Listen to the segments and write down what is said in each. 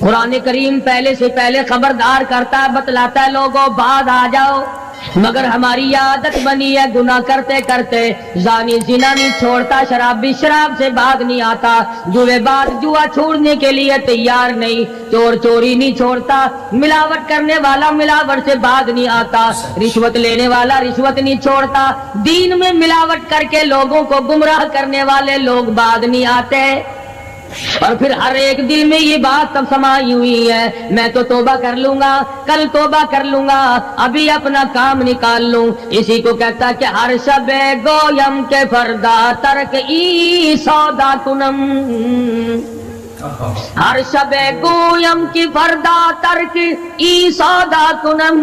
قرآن کریم پہلے سے پہلے خبردار کرتا ہے، بتلاتا ہے لوگوں بعد آ جاؤ، مگر ہماری عادت بنی ہے گناہ کرتے کرتے زانی زنا نہیں چھوڑتا، شرابی شراب سے باغ نہیں آتا، جوے باز جوا چھوڑنے کے لیے تیار نہیں، چور چوری نہیں چھوڑتا، ملاوٹ کرنے والا ملاوٹ سے باغ نہیں آتا، رشوت لینے والا رشوت نہیں چھوڑتا، دین میں ملاوٹ کر کے لوگوں کو گمراہ کرنے والے لوگ باغ نہیں آتے۔ اور پھر ہر ایک دل میں یہ بات تب سمائی ہوئی ہے، میں تو توبہ کر لوں گا، کل توبہ کر لوں گا، ابھی اپنا کام نکال لوں۔ اسی کو کہتا کہ ہر شب گویم کے فردا ترک ای سودا کنم، ہر شب گویم کی فردا ترک ای سودا کنم،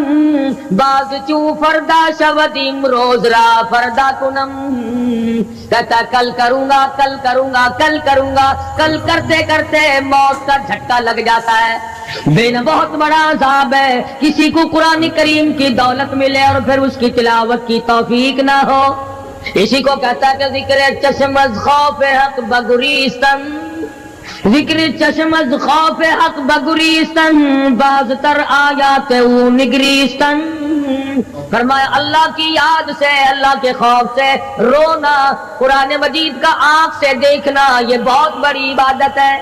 باز چوں فردا شودیم روز را فردا کنم، کہتا کل کروں گا کل کروں گا کل کروں گا، کل کرتے کرتے موت کا جھٹکا لگ جاتا ہے۔ بین بہت بڑا عذاب ہے کسی کو قرآن کریم کی دولت ملے اور پھر اس کی تلاوت کی توفیق نہ ہو۔ اسی کو کہتا ہے کہ ذکر چشم از خوف حق بگریستن، ذکر چشم از خوف حق بگریستن، باز تر آیات او نگریستن، فرمایا اللہ کی یاد سے اللہ کے خوف سے رونا، قرآن مجید کا آنکھ سے دیکھنا یہ بہت بڑی عبادت ہے۔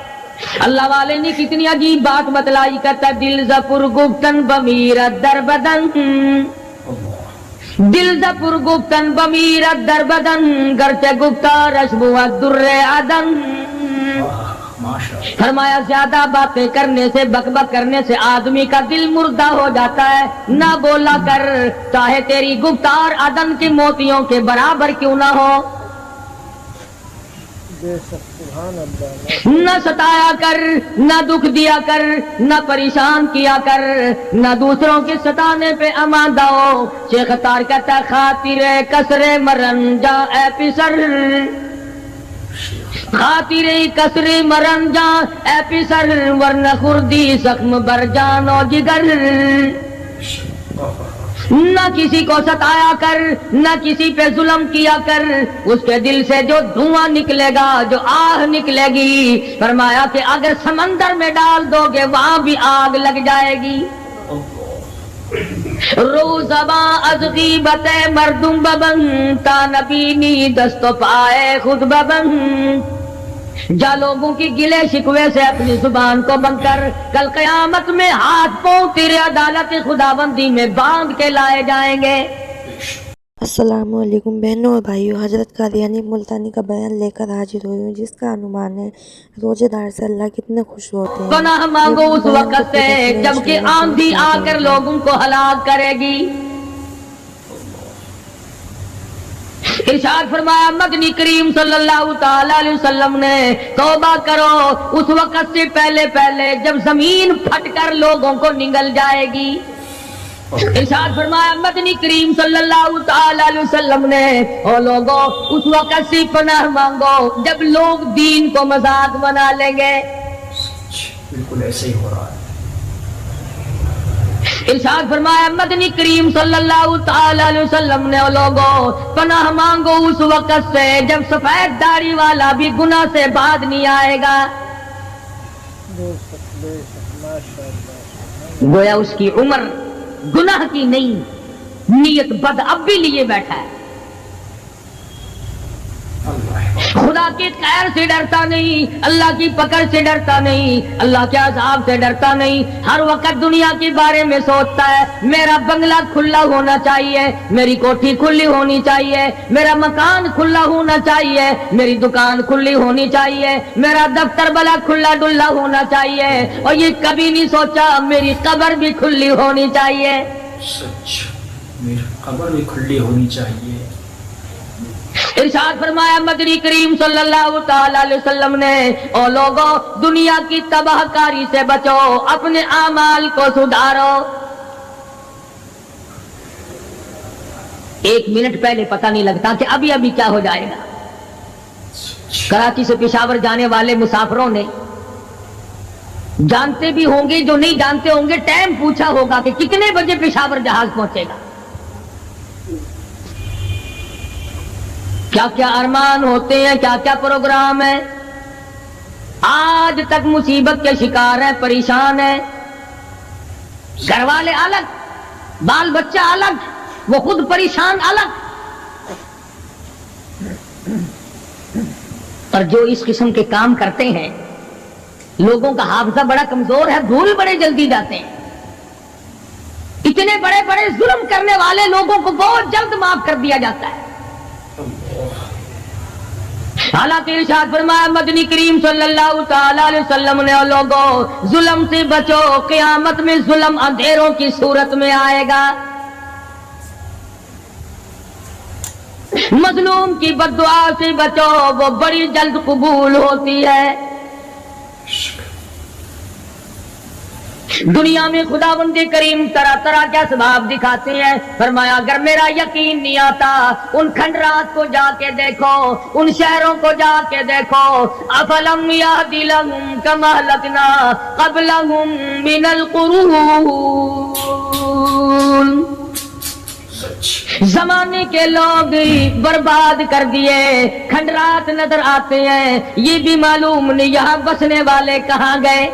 اللہ والے نے کتنی عجیب بات بتلائی، کہتا دل زپر گفتن بمیرت در بدن، دل زپر گفتن بمیرت در بدن، گرچہ گفتار اشبو در عدن، فرمایا زیادہ باتیں کرنے سے بک بک کرنے سے آدمی کا دل مردہ ہو جاتا ہے، نہ بولا کر چاہے تیری گفتار عدن کے موتیوں کے برابر کیوں نہ ہو، نہ ستایا کر، نہ دکھ دیا کر، نہ پریشان کیا کر، نہ دوسروں کے ستانے پہ اماندہ ہو۔ شیخ تار کہتا خاطر کسر مرن جا اے پسر، خاطر کسر مرن جا اے پسر، ورنہ خردی زخم بر جان و جگر، نہ کسی کو ستایا کر، نہ کسی پہ ظلم کیا کر، اس کے دل سے جو دھواں نکلے گا، جو آہ نکلے گی، فرمایا کہ اگر سمندر میں ڈال دو گے وہاں بھی آگ لگ جائے گی۔ روزباں از غیبت مردم ببن، تا نبینی دست و پائے خود ببن، جا لوگوں کی گلے شکوے سے اپنی زبان کو بند کر، کل قیامت میں ہاتھ پاؤں تیرے عدالت خداوندی میں باندھ کے لائے جائیں گے۔ السلام علیکم بہنوں اور بھائیوں، حضرت قادیانی ملتانی کا بیان لے کر حاضر ہوئی ہوں، جس کا عنوان ہے روزے دار سے اللہ کتنے خوش ہوتے ہیں۔ پناہ مانگو اس وقت سے جبکہ آندھی آ کر لوگوں کو ہلاک کرے گی۔ ارشاد فرمایا مدنی کریم صلی اللہ تعالی علیہ وسلم نے توبہ کرو اس وقت سے پہلے پہلے جب زمین پھٹ کر لوگوں کو نگل جائے گی۔ ارشاد فرمایا مدنی کریم صلی اللہ تعالی علیہ وسلم نے او لوگوں اس وقت سے پناہ مانگو جب لوگ دین کو مذاق بنا لیں گے۔ بالکل ایسے ہی ہو رہا ہے۔ ارشاد فرمایا مدنی کریم صلی اللہ تعالی علیہ وسلم نے لوگوں پناہ مانگو اس وقت سے جب سفید داڑھی والا بھی گناہ سے بعد نہیں آئے گا، گویا اس کی عمر گناہ کی نہیں، نیت بد اب بھی لیے بیٹھا ہے، خدا کی خیر سے ڈرتا نہیں، اللہ کی پکڑ سے ڈرتا نہیں، اللہ کے عذاب سے ڈرتا نہیں، ہر وقت دنیا کے بارے میں سوچتا ہے میرا بنگلہ کھلا ہونا چاہیے، میری کوٹھی کھلی ہونی چاہیے، میرا مکان کھلا ہونا چاہیے، میری دکان کھلی ہونی چاہیے، میرا دفتر بلا کھلا ڈلا ہونا چاہیے، اور یہ کبھی نہیں سوچا میری قبر بھی کھلی ہونی چاہیے۔ سچ، میری قبر بھی کھلی ہونی چاہیے۔ ارشاد فرمایا مدنی کریم صلی اللہ تعالی علیہ وسلم نے او لوگوں دنیا کی تباہ کاری سے بچو، اپنے اعمال کو سدھارو۔ ایک منٹ پہلے پتہ نہیں لگتا کہ ابھی ابھی کیا ہو جائے گا۔ کراچی سے پشاور جانے والے مسافروں نے جانتے بھی ہوں گے، جو نہیں جانتے ہوں گے، ٹائم پوچھا ہوگا کہ کتنے بجے پشاور جہاز پہنچے گا۔ کیا کیا ارمان ہوتے ہیں، کیا کیا پروگرام ہے۔ آج تک مصیبت کے شکار ہیں، پریشان ہیں، گھر والے الگ، بال بچہ الگ، وہ خود پریشان الگ. اور جو اس قسم کے کام کرتے ہیں لوگوں کا حافظہ بڑا کمزور ہے، بھول بڑے جلدی جاتے ہیں. اتنے بڑے بڑے ظلم کرنے والے لوگوں کو بہت جلد معاف کر دیا جاتا ہے. حالانکہ ارشاد فرمایا مدنی کریم صلی اللہ تعالی علیہ وسلم نے، لوگوں ظلم سے بچو، قیامت میں ظلم اندھیروں کی صورت میں آئے گا. مظلوم کی بددعا سے بچو، وہ بڑی جلد قبول ہوتی ہے. دنیا میں خداوند کریم طرح طرح کے اسباب دکھاتے ہیں. فرمایا اگر میرا یقین نہیں آتا ان کھنڈرات کو جا کے دیکھو، ان شہروں کو جا کے دیکھو. افلم یہد لہم کما اہلکنا قبلہم من القرون، زمانے کے لوگ برباد کر دیے، کھنڈرات نظر آتے ہیں، یہ بھی معلوم نہیں یہاں بسنے والے کہاں گئے.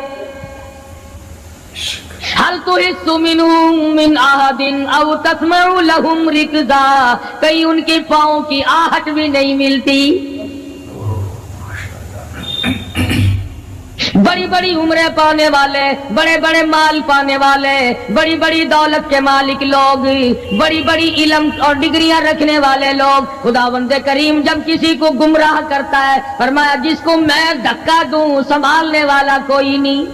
حل تحس منہم من احد او تسمع لہم رکزا، کہیں ان کے پاؤں کی آہٹ بھی نہیں ملتی. بڑی بڑی عمریں پانے والے، بڑے بڑے مال پانے والے، بڑی بڑی دولت کے مالک لوگ، بڑی بڑی علم اور ڈگریاں رکھنے والے لوگ، خداوند کریم جب کسی کو گمراہ کرتا ہے فرمایا جس کو میں دھکا دوں سنبھالنے والا کوئی نہیں.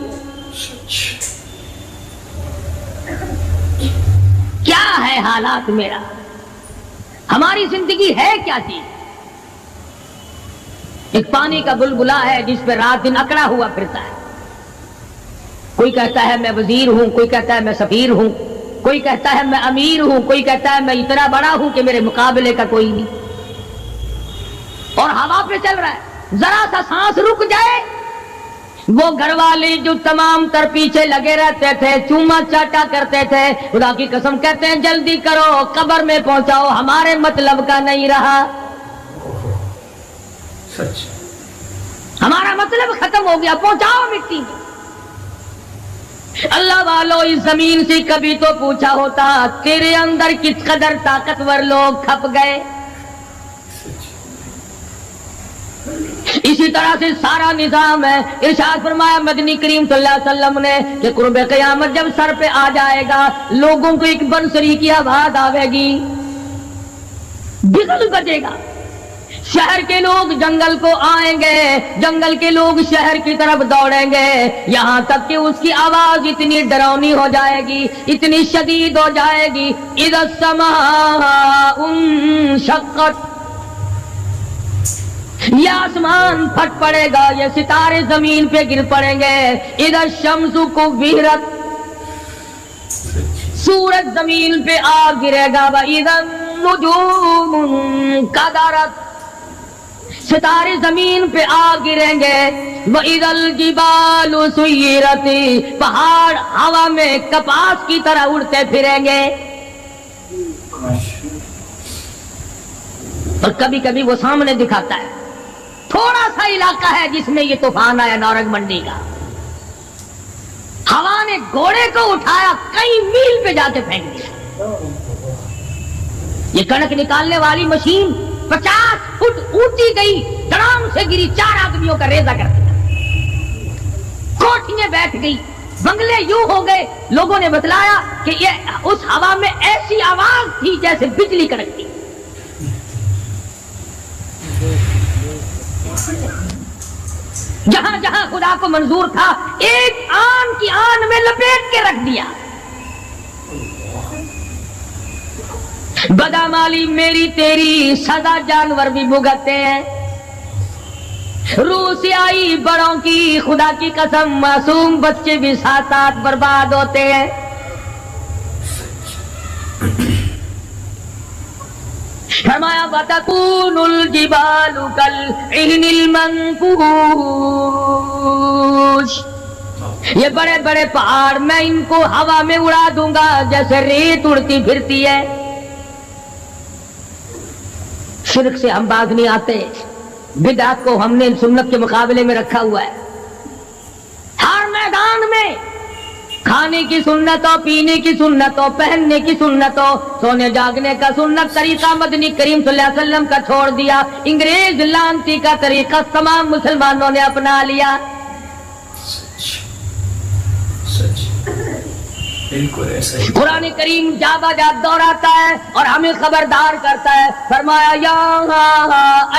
کیا ہے حالات میرا، ہماری زندگی ہے کیا چیز؟ ایک پانی کا بلبلا ہے جس پہ رات دن اکڑا ہوا پھرتا ہے. کوئی کہتا ہے میں وزیر ہوں، کوئی کہتا ہے میں سفیر ہوں، کوئی کہتا ہے میں امیر ہوں، کوئی کہتا ہے میں اتنا بڑا ہوں کہ میرے مقابلے کا کوئی نہیں. اور ہوا پہ چل رہا ہے، ذرا سا سانس رک جائے وہ گھر والے جو تمام تر پیچھے لگے رہتے تھے، چوما چاٹا کرتے تھے، خدا کی قسم کہتے ہیں جلدی کرو قبر میں پہنچاؤ، ہمارے مطلب کا نہیں رہا، سچ ہمارا مطلب ختم ہو گیا، پہنچاؤ مٹی میں. اللہ والو اس زمین سے کبھی تو پوچھا ہوتا تیرے اندر کس قدر طاقتور لوگ کھپ گئے. اسی طرح سے سارا نظام ہے. ارشاد فرمایا مدنی کریم صلی اللہ علیہ وسلم نے کہ قرب قیامت جب سر پہ آ جائے گا لوگوں کو ایک بنسری کی آواز آئے گی، بگل بجے گا. شہر کے لوگ جنگل کو آئیں گے، جنگل کے لوگ شہر کی طرف دوڑیں گے، یہاں تک کہ اس کی آواز اتنی ڈراؤنی ہو جائے گی، اتنی شدید ہو جائے گی. اذا السماء انشقت، یہ آسمان پھٹ پڑے گا، یہ ستارے زمین پہ گر پڑیں گے. اذا الشمس کوورت، سورج زمین پہ آ گرے گا. واذا النجوم انکدرت، ستارے زمین پہ آ گریں گے. وَإِذَا الْجِبَالُ سُيِّرَتْ، پہاڑ ہوا میں کپاس کی طرح اڑتے پھریں گے. اور کبھی کبھی وہ سامنے دکھاتا ہے تھوڑا سا علاقہ ہے جس میں یہ طوفان آیا نورنگ منڈی کا، ہوا نے گھوڑے کو اٹھایا کئی میل پہ جا کے پھینک دیا. یہ کڑک نکالنے والی مشین 50 فٹ اونچی گئی، دڑام سے گری، 4 آدمیوں کا ریزہ کر دیا. کوٹھیاں بیٹھ گئی، بنگلے یوں ہو گئے. لوگوں نے بتلایا کہ یہ اس ہوا میں ایسی آواز تھی جیسے بجلی کڑکتی. جہاں جہاں خدا کو منظور تھا ایک آن کی آن میں لپیٹ کے رکھ دیا. بدامالی میری تیری سزا جانور بھی بھگتتے ہیں. روح سے آئی بڑوں کی خدا کی قسم معصوم بچے بھی ساتھ ساتھ برباد ہوتے ہیں. فرمایا وَتَكُونُ الْجِبَالُ كَالْعِهْنِ الْمَنْفُوشِ، یہ بڑے بڑے پہاڑ میں ان کو ہوا میں اڑا دوں گا جیسے ریت اڑتی پھرتی ہے. شرک سے ہم باز نہیں آتے، بدعت کو ہم نے سنت کے مقابلے میں رکھا ہوا ہے. میدان میں کھانے کی سنت ہو، پینے کی سنت ہو، پہننے کی سنت ہو، سونے جاگنے کا سنت طریقہ مدنی کریم صلی اللہ علیہ وسلم کا چھوڑ دیا، انگریز لانتی کا طریقہ تمام مسلمانوں نے اپنا لیا. سچ بالکل ایسا ہی. قرآن کریم جا بجا دوہراتا ہے اور ہمیں خبردار کرتا ہے. فرمایا یا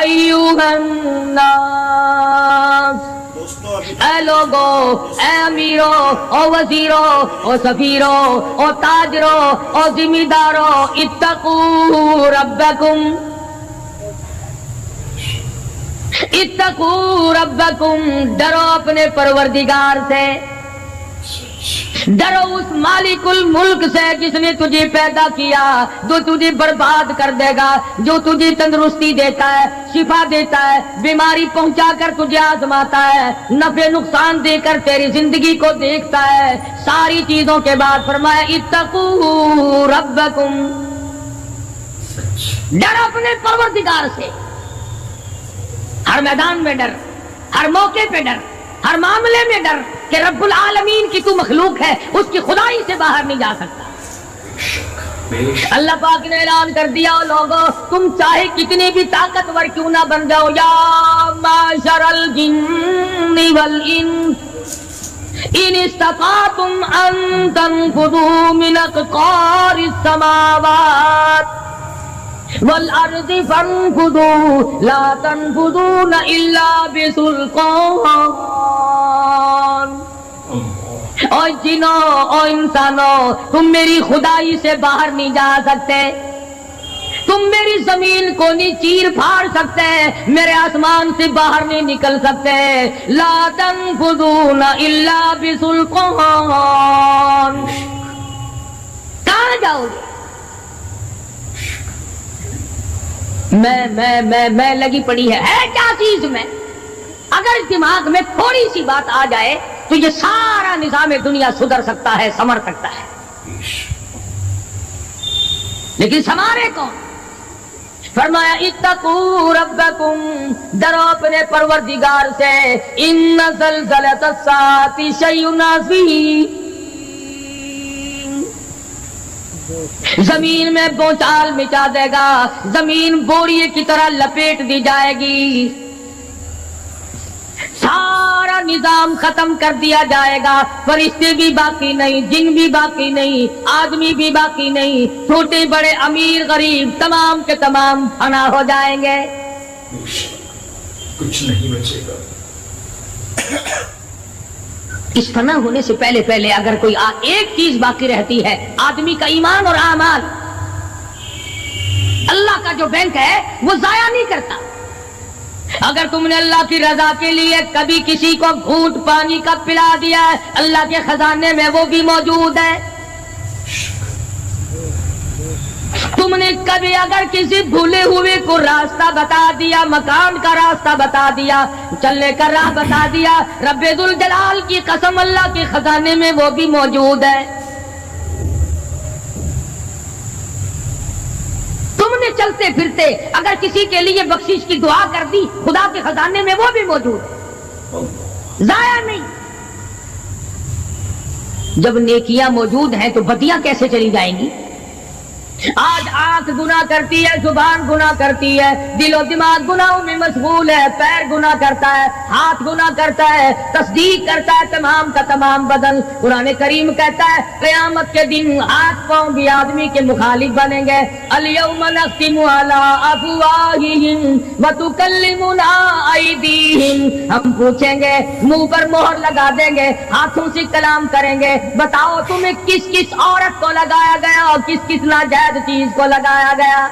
ایھا الناس، اے لوگو، اے امیرو، او وزیرو، او سفیرو، او تاجرو، او ذمہ دارو، اتقوا ربکم، اتقوا ربکم، ڈرو اپنے پروردگار سے، ڈرو اس مالک الملک سے جس نے تجھے پیدا کیا، جو تجھے برباد کر دے گا، جو تجھے تندرستی دیتا ہے، شفا دیتا ہے، بیماری پہنچا کر تجھے آزماتا ہے، نفع نقصان دے کر تیری زندگی کو دیکھتا ہے. ساری چیزوں کے بعد فرمایا اتقوا ربکم، ڈر اپنے پروردگار سے، ہر میدان میں ڈر، ہر موقع پہ ڈر، ہر معاملے میں ڈر کہ رب العالمین کی تو مخلوق ہے، اس کی خدائی سے باہر نہیں جا سکتا. اللہ پاک نے اعلان کر دیا لوگوں تم چاہے کتنے بھی طاقتور کیوں نہ بن جاؤ، یا معشر الجن والانس ان استطعتم ان تنفذوا من اقطار السماوات والارض فانفذوا لا تنفذون الا بسلطان. اور جنوں اور انسانوں تم میری خدائی سے باہر نہیں جا سکتے، تم میری زمین کو نہیں چیر پھاڑ سکتے، میرے آسمان سے باہر نہیں نکل سکتے. لا تنفذون الا بسلطان، کہاں جاؤ گے؟ میں لگی پڑی ہے کیا چیز میں؟ اگر دماغ میں تھوڑی سی بات آ جائے تو یہ سارا نظام دنیا سدھر سکتا ہے، سنور سکتا ہے. لیکن سنوارے کون؟ فرمایا اتقوا ربکم، ڈرو اپنے پروردگار سے. ان زلزلۃ الساعۃ شیء عظیم، زمین میں بونچال مچا دے گا، زمین بوریے کی طرح لپیٹ دی جائے گی، سارا نظام ختم کر دیا جائے گا، فرشتے بھی باقی نہیں، جن بھی باقی نہیں، آدمی بھی باقی نہیں، چھوٹے بڑے امیر غریب تمام کے تمام فنا ہو جائیں گے، کچھ نہیں بچے گا. اس فنا ہونے سے پہلے پہلے اگر کوئی ایک چیز باقی رہتی ہے، آدمی کا ایمان اور اعمال. اللہ کا جو بینک ہے وہ ضائع نہیں کرتا. اگر تم نے اللہ کی رضا کے لیے کبھی کسی کو گھونٹ پانی کا پلا دیا ہے، اللہ کے خزانے میں وہ بھی موجود ہے. تم نے کبھی اگر کسی بھولے ہوئے کو راستہ بتا دیا، مکان کا راستہ بتا دیا، چلنے کا راہ بتا دیا، رب ذوالجلال کی قسم اللہ کے خزانے میں وہ بھی موجود ہے. تم نے چلتے پھرتے اگر کسی کے لیے بخشش کی دعا کر دی، خدا کے خزانے میں وہ بھی موجود ہے، ضائع نہیں. جب نیکیاں موجود ہیں تو بدیاں کیسے چلی جائیں گی؟ آج آنکھ گناہ کرتی ہے، زبان گناہ کرتی ہے، دل و دماغ گناہوں میں مشغول ہے، پیر گناہ کرتا ہے، ہاتھ گناہ کرتا ہے، تصدیق کرتا ہے تمام کا تمام بدن. قرآن کریم کہتا ہے قیامت کے دن ہاتھ پاؤں بھی آدمی کے مخالف بنیں گے. الیوم نختم علی افواہہم وتکلمنا ایدیہم، ہم پوچھیں گے، منہ پر مہر لگا دیں گے، ہاتھوں سے کلام کریں گے، بتاؤ تمہیں کس کس عورت کو لگایا گیا اور کس کس ناجائز چیز کو لگایا گیا.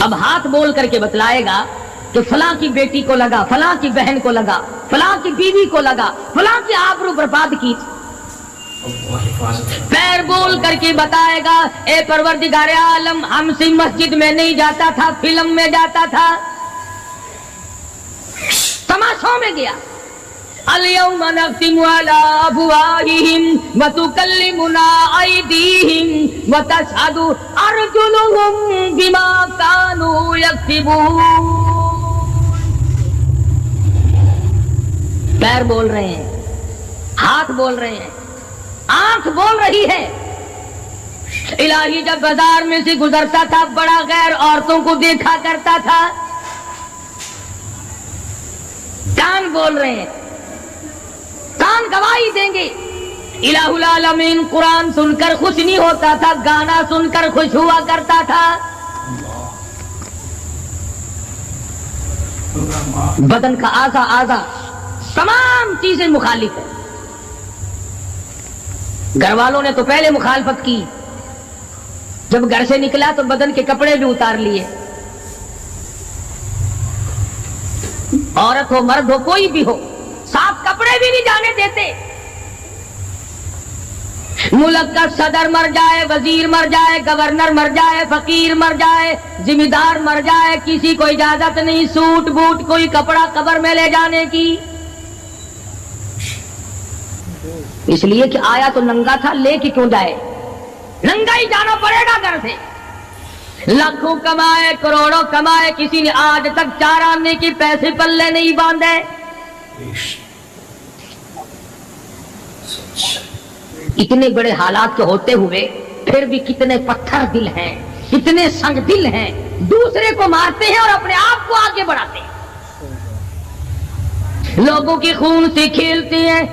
اب ہاتھ بول کر کے بتلائے گا کہ فلاں کی بیٹی کو لگا، فلاں کی بہن کو لگا، فلاں کی بیوی کو لگا، فلاں کی آبرو برباد کی. پیر بول کر کے بتائے گا اے پروردگار عالم، ہم سے مسجد میں نہیں جاتا تھا، فلم میں جاتا تھا، تماشوں میں گیا. اليوم نختم على افواههم وتكلمنا ايديهم وتشهد ارجلهم بما كانوا يكسبون. پیر بول رہے ہیں، ہاتھ بول رہے ہیں، آنکھ بول رہی ہے۔ الہی جب بازار میں سے گزرتا تھا بڑا غیر عورتوں کو دیکھا کرتا تھا، کان بول رہے ہیں، کان گواہی دیں گے۔ الہ العالمین قرآن سن کر خوش نہیں ہوتا تھا، گانا سن کر خوش ہوا کرتا تھا۔ بدن کا اعضا تمام چیزیں مخالف ہیں۔ گھر والوں نے تو پہلے مخالفت کی، جب گھر سے نکلا تو بدن کے کپڑے بھی اتار لیے، عورت ہو مرد ہو کوئی بھی ہو، صاف کپڑے بھی نہیں جانے دیتے۔ ملک کا صدر مر جائے، وزیر مر جائے، گورنر مر جائے، فقیر مر جائے، ذمہ دار مر جائے، کسی کو اجازت نہیں سوٹ بوٹ کوئی کپڑا قبر میں لے جانے کی، اس لیے کہ آیا تو ننگا تھا، لے کے کیوں جائے؟ ننگا ہی جانا پڑے گا گھر سے۔ لاکھوں کمائے کروڑوں کمائے، کسی نے آج تک 4 آنے کے پیسے پلے نہیں باندھے۔ اتنے بڑے حالات کے ہوتے ہوئے پھر بھی کتنے پتھر دل ہیں، کتنے سنگ دل ہیں، دوسرے کو مارتے ہیں اور اپنے آپ کو آگے بڑھاتے ہیں، لوگوں کے خون سے کھیلتے ہیں۔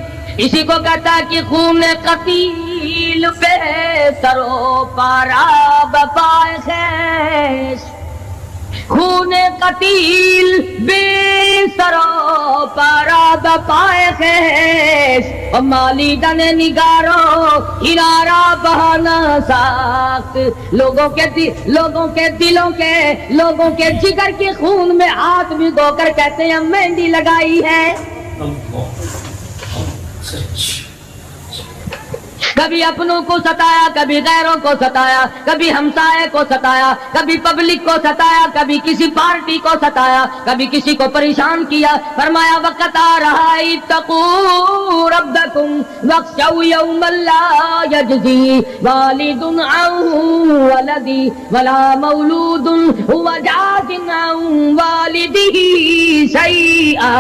اسی کو کہتا ہے کہ خون قتیل پہ سرو پارا بپائے خیش، خون قتیل بے سرو پارا بپائے خیش، اور مالی دن نگارو ہنارا بہانا ساخت، لوگوں کے دلوں کے لوگوں کے جگر کے خون میں ہاتھ بھگو کر کہتے ہیں مہندی لگائی ہے۔ کبھی اپنوں کو ستایا، کبھی غیروں کو ستایا، کبھی ہمسائے کو ستایا، کبھی پبلک کو ستایا، کبھی کسی پارٹی کو ستایا، کبھی کسی کو پریشان کیا۔ فرمایا وقت آ رہا ہے اتقوا ربکم واخشوا یوما لا یجزی والد عن ولدی ولا مولود هو جاز عن والدہ شیئا،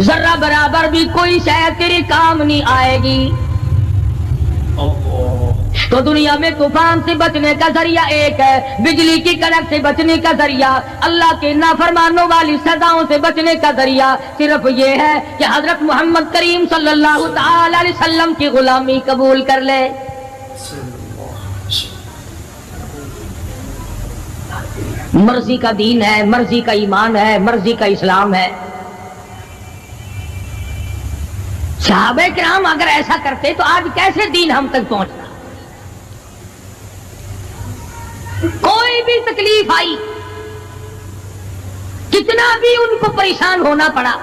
ذرہ برابر بھی کوئی شے تیرے کام نہیں آئے گی۔ تو دنیا میں طوفان سے بچنے کا ذریعہ ایک ہے، بجلی کی کڑک سے بچنے کا ذریعہ، اللہ کے نافرمانوں والی سزاؤں سے بچنے کا ذریعہ صرف یہ ہے کہ حضرت محمد کریم صلی اللہ تعالی علیہ وسلم کی غلامی قبول کر لے۔ مرضی کا دین ہے، مرضی کا ایمان ہے، مرضی کا اسلام ہے۔ صحابہ کرام اگر ایسا کرتے تو آج کیسے دین ہم تک پہنچتا؟ کوئی بھی تکلیف آئی، کتنا بھی ان کو پریشان ہونا پڑا،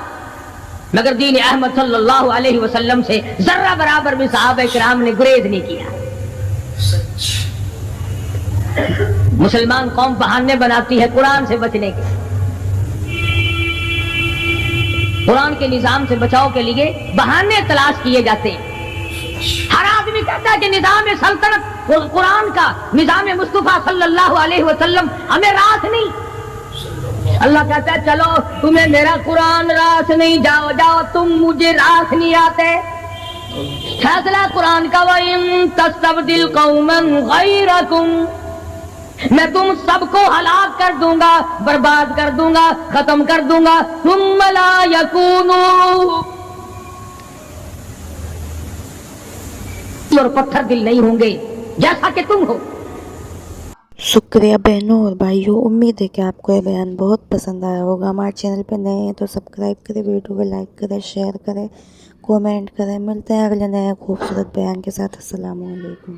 مگر دین احمد صلی اللہ علیہ وسلم سے ذرہ برابر بھی صحابہ کرام نے گریز نہیں کیا۔ مسلمان قوم بہانے بناتی ہے قرآن سے بچنے کے، قرآن کے نظام سے بچاؤ کے لیے بہانے تلاش کیے جاتے ہیں۔ ہر آدمی کہتا ہے کہ نظام سلطنت قرآن کا، نظام مصطفیٰ صلی اللہ علیہ وسلم ہمیں راس نہیں۔ اللہ کہتا ہے چلو تمہیں میرا قرآن راس نہیں، جاؤ جاؤ تم مجھے راس نہیں آتے۔ فیصلہ قرآن کا وَإِن تَسْتَبْدِلْ قَوْمًا غَيْرَكُمْ، میں تم سب کو ہلاک کر دوں گا، برباد کر دوں گا، ختم کر دوں گا، ثم لا یکونوا، اور پتھر دل نہیں ہوں گے جیسا کہ تم ہو۔ شکریہ بہنوں اور بھائیوں، امید ہے کہ آپ کو یہ بیان بہت پسند آیا ہوگا۔ ہمارے چینل پہ نئے ہیں تو سبسکرائب کریں، ویڈیو کو لائک کریں، شیئر کریں، کومنٹ کریں۔ ملتے ہیں اگلے نئے خوبصورت بیان کے ساتھ۔ السلام علیکم۔